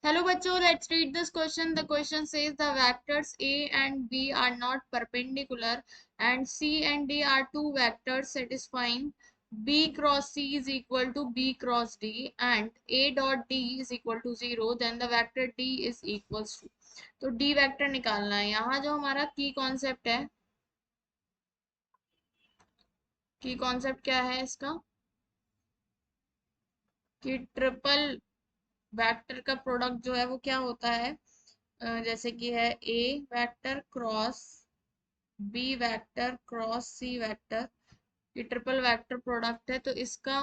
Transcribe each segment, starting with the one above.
Hello बच्चों, let's read this question. The question says the vectors A and B are not perpendicular and C and D are two vectors satisfying B cross C is equal to B cross D and A dot D is equal to 0. Then the vector D is equals to. तो D vector निकालना है। यहाँ जो हमारा की concept है, की concept क्या है इसका कि ट्रिपल वेक्टर का प्रोडक्ट जो है वो क्या होता है, जैसे कि है A vector cross B vector cross C vector, ये ट्रिपल वेक्टर प्रोडक्ट है। तो इसका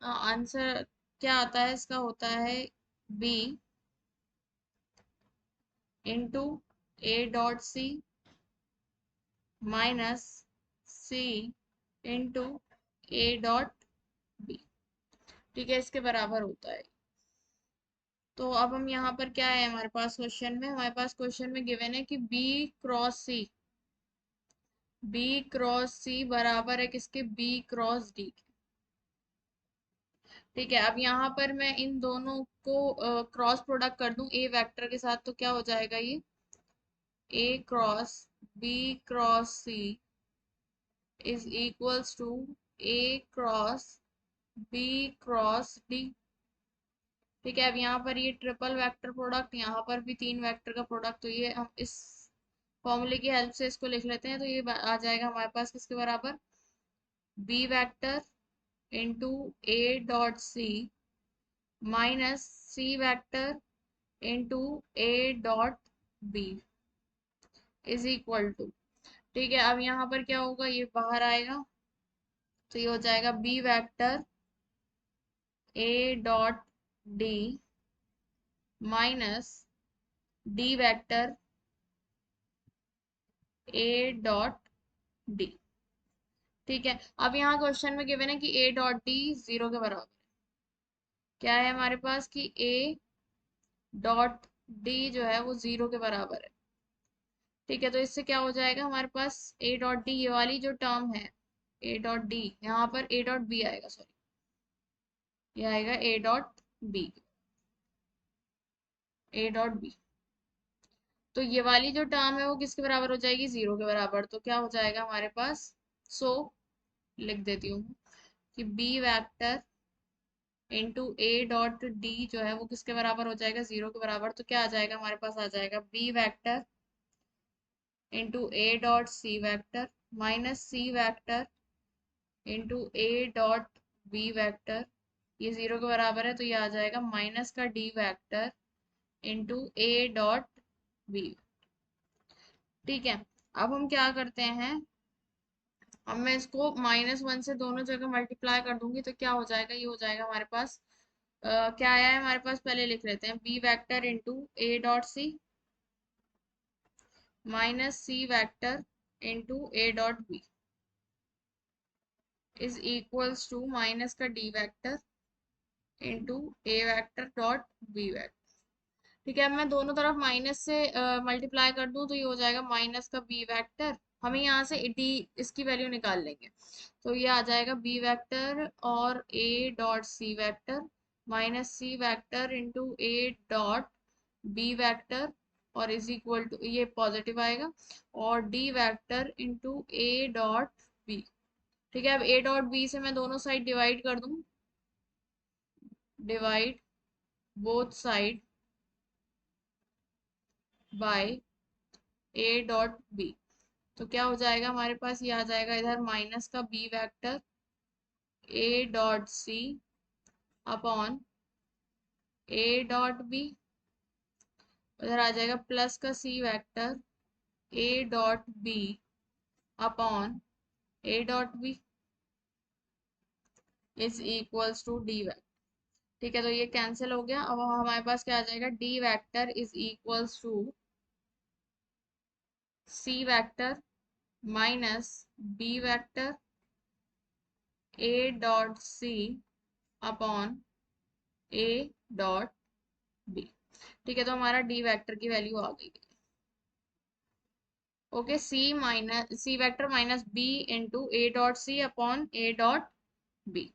आंसर क्या आता है, इसका होता है B into A dot C minus C into A dot B. ठीक है, इसके बराबर होता है। तो अब हम यहाँ पर क्या है हमारे पास क्वेश्चन में, हमारे पास क्वेश्चन में गिवन है कि बी क्रॉस सी बराबर है किसके, बी क्रॉस डी के। ठीक है, अब यहाँ पर मैं इन दोनों को क्रॉस प्रोडक्ट कर दूं ए वेक्टर के साथ, तो क्या हो जाएगा, ये A cross B cross C is equals to A cross B cross D. ठीक है, अब यहाँ पर ये ट्रिपल वेक्टर प्रोडक्ट, यहाँ पर भी तीन वेक्टर का प्रोडक्ट, तो ये हम इस फॉर्मूले की हेल्प से इसको लिख लेते हैं। तो ये आ जाएगा हमारे पास किसके बराबर, B vector into A dot C minus C vector into A dot B is equal to. ठीक है, अब यहाँ पर क्या होगा, ये बाहर आएगा, तो ये हो जाएगा B vector A dot D minus D vector A dot D. ठीक है, अब यहाँ क्वेश्चन में गिवन है कि ए डॉट डी 0 के बराबर है। क्या है हमारे पास कि ए डॉट डी जो है वो 0 के बराबर है। ठीक है, तो इससे क्या हो जाएगा हमारे पास ए डॉट डी, ये वाली जो टर्म है ए डॉट डी, यहाँ पर ए डॉट बी आएगा, सॉरी ये आएगा A dot B, A dot B. तो ये वाली जो टर्म है वो किसके बराबर हो जाएगी, 0 के बराबर। तो क्या हो जाएगा हमारे पास, सो लिख देती हूँ कि B vector into A dot D जो है वो किसके बराबर हो जाएगा, 0 के बराबर। तो क्या आ जाएगा हमारे पास, आ जाएगा B vector into A dot C vector minus C vector into A dot B vector, ये 0 के बराबर है, तो ये आ जाएगा माइनस का D vector into A dot B. ठीक है, अब हम क्या करते हैं, अब मैं इसको -1 से दोनों जगह मल्टीप्लाई कर दूंगी, तो क्या हो जाएगा, ये हो जाएगा हमारे पास क्या आया है हमारे पास, पहले लिख लेते हैं B vector into A dot C minus C vector into A dot B is equals to minus का D vector into A vector dot B vector. ठीक है, अब मैं दोनों तरफ माइनस से मल्टीप्लाई कर दूं, तो ये हो जाएगा माइनस का बी वेक्टर, हमें यहाँ से डी इसकी वैल्यू निकाल लेंगे, तो ये आ जाएगा बी वेक्टर और A dot C vector minus C vector into A dot B vector और इज इक्वल टू, ये पॉजिटिव आएगा, और D vector into A dot B. ठीक है, अब ए डॉट बी से मैं दोनों साइड डिवाइड कर दूं, divide both side by A dot B, तो क्या हो जाएगा हमारे पास, ये आ जाएगा इधर माइनस का B vector A dot C upon A dot B, उधर आ जाएगा प्लस का C vector A dot B upon A dot B is equals to D vector. ठीक है, तो ये कैंसिल हो गया, अब हमारे पास क्या आ जाएगा, D vector is equals to C vector minus B vector A dot C upon A dot B. ठीक है, तो हमारा डी वेक्टर की वैल्यू आ गई। Okay, C vector minus B into A dot C upon A dot B.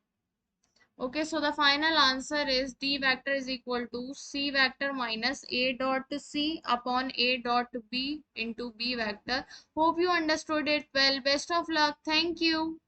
Okay, so the final answer is D vector is equal to C vector minus A dot C upon A dot B into B vector. Hope you understood it well. Best of luck. Thank you.